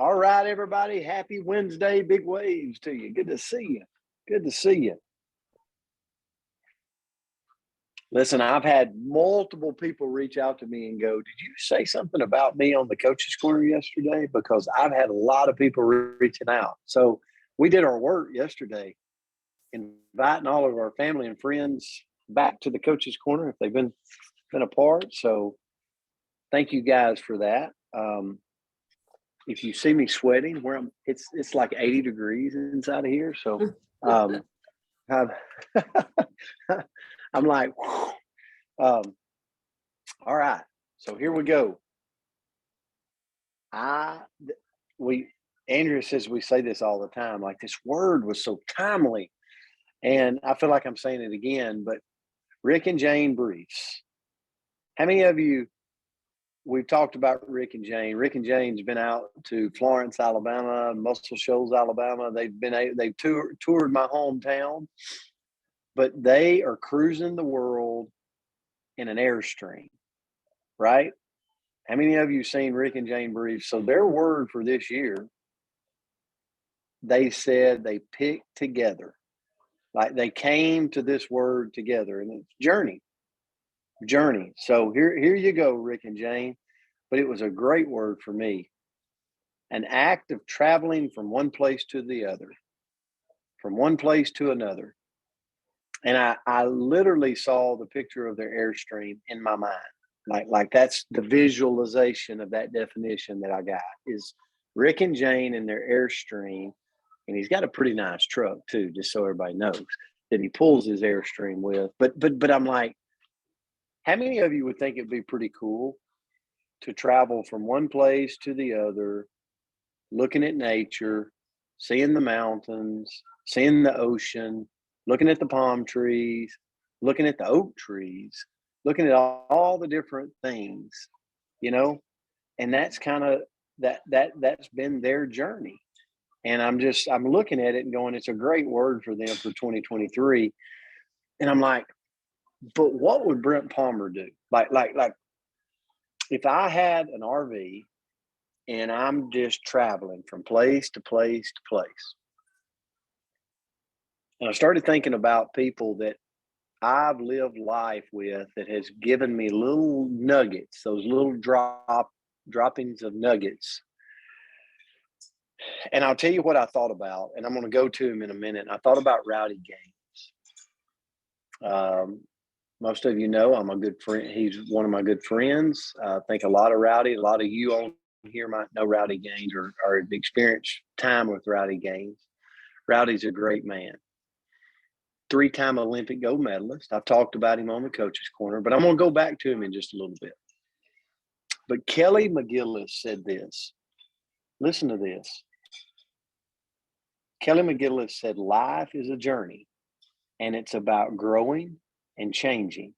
All right, everybody. Happy Wednesday. Big waves to you. Good to see you. Good to see you. Listen, I've had multiple people reach out to me and go, "Did you say something about me on the coach's corner yesterday?" Because I've had a lot of people reaching out. So we did our work yesterday, inviting all of our family and friends back to the coach's corner if they've been apart. So thank you guys for that. If you see me sweating, it's like 80 degrees inside of here. So um, I'm, I'm like, all right. So here we go. Andrea says we say this all the time. Like, this word was so timely, and I feel like I'm saying it again. But Rick and Jane briefs. How many of you? We've talked about Rick and Jane. Rick and Jane's been out to Florence, Alabama, Muscle Shoals, Alabama. They've toured my hometown, but they are cruising the world in an Airstream, right? How many of you seen Rick and Jane briefs? So their word for this year, they said they picked together. Like, they came to this word together, and it's journey. So here you go, Rick and Jane. But it was a great word for me. An act of traveling from one place to the other, from one place to another. And I literally saw the picture of their Airstream in my mind. Like that's the visualization of that definition that I got, is Rick and Jane in their Airstream. And he's got a pretty nice truck too, just so everybody knows that he pulls his Airstream with. But I'm like, how many of you would think it'd be pretty cool to travel from one place to the other, looking at nature, seeing the mountains, seeing the ocean, looking at the palm trees, looking at the oak trees, looking at all the different things, and that's kind of that's been their journey. And I'm looking at it and going, it's a great word for them for 2023. And I'm like, but what would Brent Palmer do? Like if I had an RV and I'm just traveling from place to place to place. And I started thinking about people that I've lived life with that has given me little nuggets, those little droppings of nuggets. And I'll tell you what I thought about, and I'm going to go to him in a minute. I thought about Rowdy Gaines. Most of you know I'm a good friend. He's one of my good friends. I think a lot of you on here might know Rowdy Gaines or have experienced time with Rowdy Gaines. Rowdy's a great man. 3-time Olympic gold medalist. I've talked about him on the coach's corner, but I'm going to go back to him in just a little bit. But Kelly McGillis said this. Listen to this. Kelly McGillis said, life is a journey, and it's about growing and changing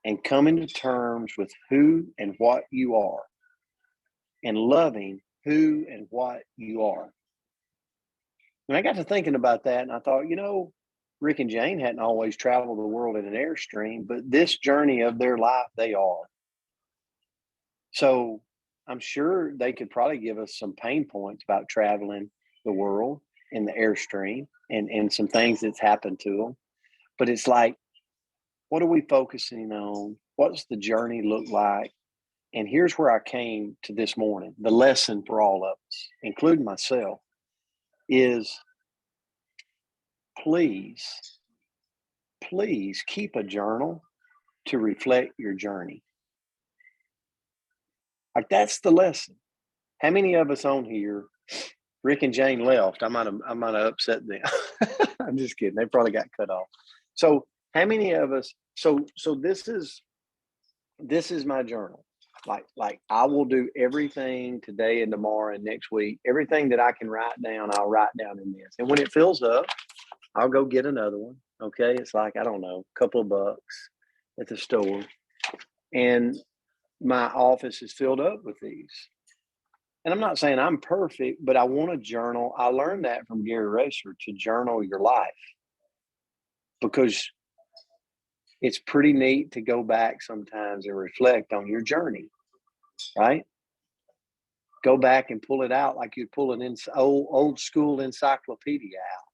and coming to terms with who and what you are and loving who and what you are. And I got to thinking about that, and I thought, Rick and Jane hadn't always traveled the world in an Airstream, but this journey of their life, they are. So I'm sure they could probably give us some pain points about traveling the world in the Airstream and some things that's happened to them. But it's like, what are we focusing on? What's the journey look like? And here's where I came to this morning. The lesson for all of us, including myself, is please keep a journal to reflect your journey. Like, that's the lesson. How many of us on here, Rick and Jane left? I might have upset them. I'm just kidding. They probably got cut off. So how many of us? So this is my journal. Like I will do everything today and tomorrow and next week. Everything that I can write down, I'll write down in this. And when it fills up, I'll go get another one. Okay, it's like, I don't know, a couple of bucks at the store, and my office is filled up with these. And I'm not saying I'm perfect, but I want to journal. I learned that from Gary Racer, to journal your life, because it's pretty neat to go back sometimes and reflect on your journey, right? go back and pull it out like you'd pull an old school encyclopedia out,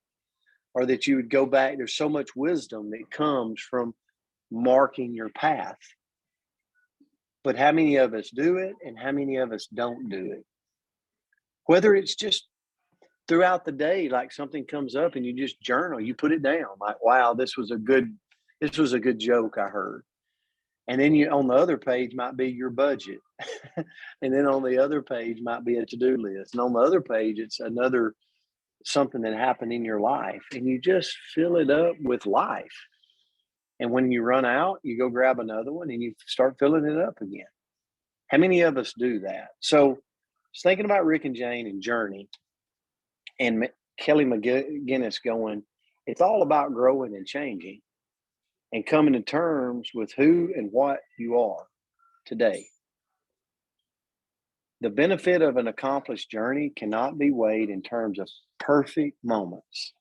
or that you would go back. There's so much wisdom that comes from marking your path. But how many of us do it and how many of us don't do it? Whether it's just throughout the day, like something comes up and you just journal, you put it down, like, wow, this was a good joke I heard. And then on the other page might be your budget. And then on the other page might be a to-do list. And on the other page, it's another something that happened in your life. And you just fill it up with life. And when you run out, you go grab another one and you start filling it up again. How many of us do that? So I was thinking about Rick and Jane and Journey, and Kelly McGinnis going, it's all about growing and changing and coming to terms with who and what you are today. The benefit of an accomplished journey cannot be weighed in terms of perfect moments.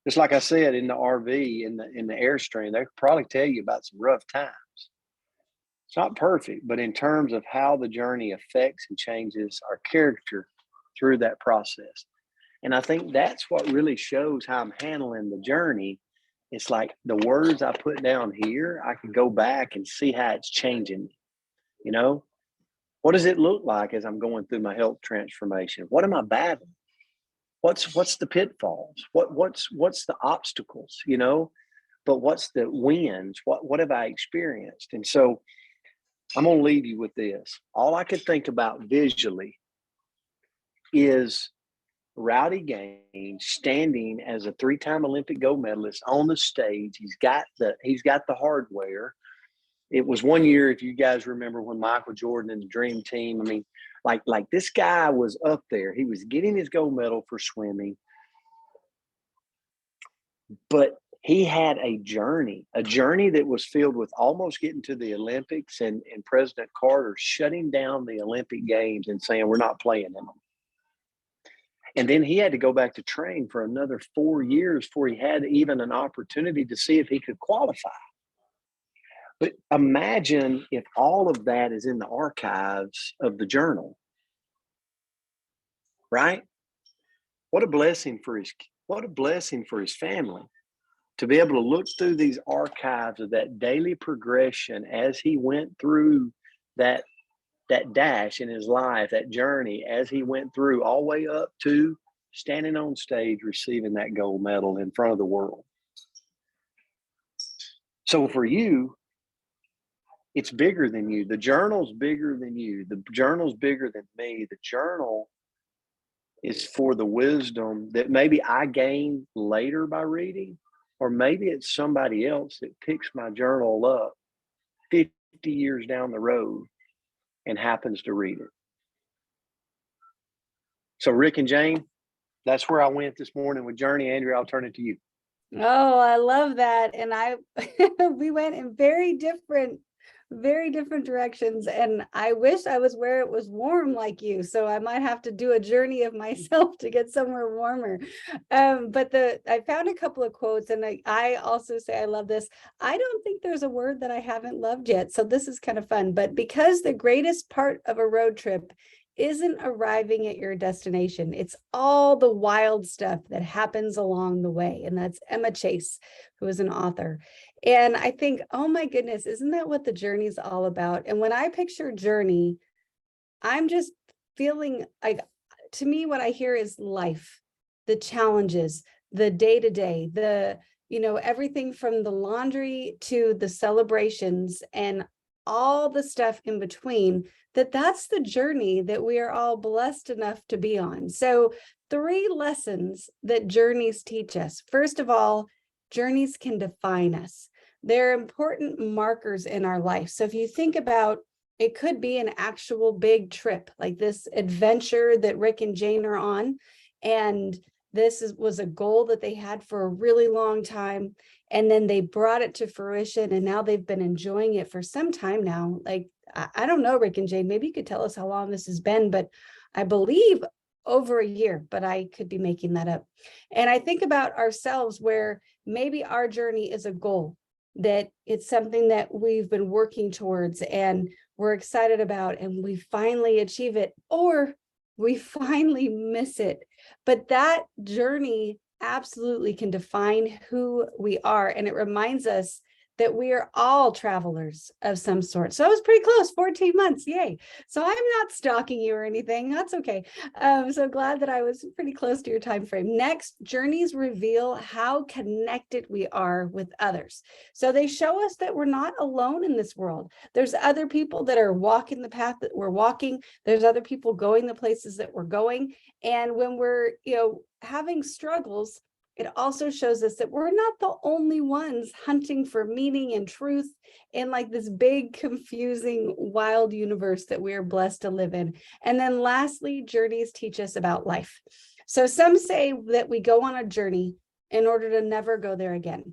Just like I said, in the RV, in the Airstream, they could probably tell you about some rough times. It's not perfect, but in terms of how the journey affects and changes our character through that process. And I think that's what really shows how I'm handling the journey. It's like the words I put down here, I can go back and see how it's changing me. You know, what does it look like as I'm going through my health transformation? What am I battling? What's the pitfalls? What's the obstacles? You know, but what's the wins? What have I experienced? And so I'm going to leave you with this. All I could think about visually is Rowdy Gaines standing as a 3-time Olympic gold medalist on the stage. He's got the hardware. It was one year, if you guys remember, when Michael Jordan and the Dream Team, I mean, like this guy was up there. He was getting his gold medal for swimming, but he had a journey that was filled with almost getting to the Olympics and President Carter shutting down the Olympic Games and saying, we're not playing in them. And then he had to go back to train for another 4 years before he had even an opportunity to see if he could qualify. But imagine if all of that is in the archives of the journal, right? What a blessing for his family to be able to look through these archives of that daily progression as he went through that dash in his life, that journey as he went through all the way up to standing on stage, receiving that gold medal in front of the world. So for you, it's bigger than you. The journal's bigger than you. The journal's bigger than me. The journal is for the wisdom that maybe I gain later by reading, or maybe it's somebody else that picks my journal up 50 years down the road and happens to read it. So Rick and Jane, that's where I went this morning with Journey. Andrea, I'll turn it to you. Oh, I love that. And we went in very different directions. And I wish I was where it was warm like you. So I might have to do a journey of myself to get somewhere warmer. But I found a couple of quotes, and I also say I love this. I don't think there's a word that I haven't loved yet. So this is kind of fun. But because the greatest part of a road trip isn't arriving at your destination, it's all the wild stuff that happens along the way. And that's Emma Chase, who is an author. And I think, oh my goodness, isn't that what the journey is all about? And when I picture journey, I'm just feeling like, to me, what I hear is life, the challenges, the day-to-day, everything from the laundry to the celebrations and all the stuff in between. That's the journey that we are all blessed enough to be on. So 3 lessons that journeys teach us. First of all, journeys can define us. They're important markers in our life. So if you think about, it could be an actual big trip, like this adventure that Rick and Jane are on. And this was a goal that they had for a really long time. And then they brought it to fruition, and now they've been enjoying it for some time now. Like, I don't know, Rick and Jane, maybe you could tell us how long this has been, but I believe over a year, but I could be making that up. And I think about ourselves where maybe our journey is a goal, that it's something that we've been working towards and we're excited about, and we finally achieve it. Or we finally miss it. But that journey absolutely can define who we are. And it reminds us that we are all travelers of some sort. So I was pretty close, 14 months, yay. So I'm not stalking you or anything, that's okay. So glad that I was pretty close to your time frame. Next, journeys reveal how connected we are with others. So they show us that we're not alone in this world. There's other people that are walking the path that we're walking. There's other people going the places that we're going. And when we're, having struggles, it also shows us that we're not the only ones hunting for meaning and truth in like this big, confusing, wild universe that we are blessed to live in. And then lastly, journeys teach us about life. So some say that we go on a journey in order to never go there again.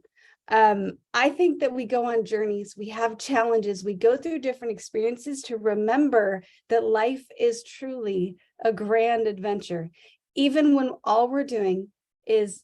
I think that we go on journeys, we have challenges, we go through different experiences to remember that life is truly a grand adventure. Even when all we're doing is,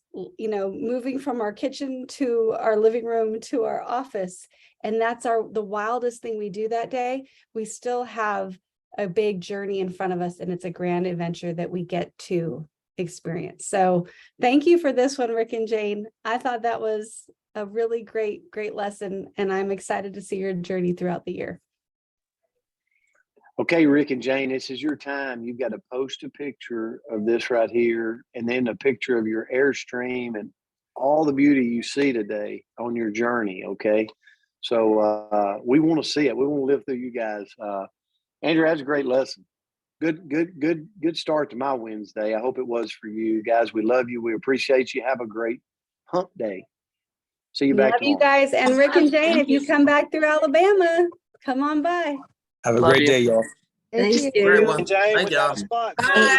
moving from our kitchen to our living room to our office, and that's the wildest thing we do that day, we still have a big journey in front of us, and it's a grand adventure that we get to experience. So thank you for this one, Rick and Jane. I thought that was a really great lesson, and I'm excited to see your journey throughout the year. Okay, Rick and Jane, this is your time. You've got to post a picture of this right here, and then a picture of your Airstream and all the beauty you see today on your journey. Okay, so we want to see it. We want to live through you guys. Andrew, that's a great lesson. Good start to my Wednesday. I hope it was for you guys. We love you. We appreciate you. Have a great hump day. See you back tomorrow. Love you guys, and Rick and Jane, if you come back through Alabama, come on by. Have a Love great you. day, y'all. Thank Thanks, you. Jane. Jane, Thank without y'all. a spot. Bye.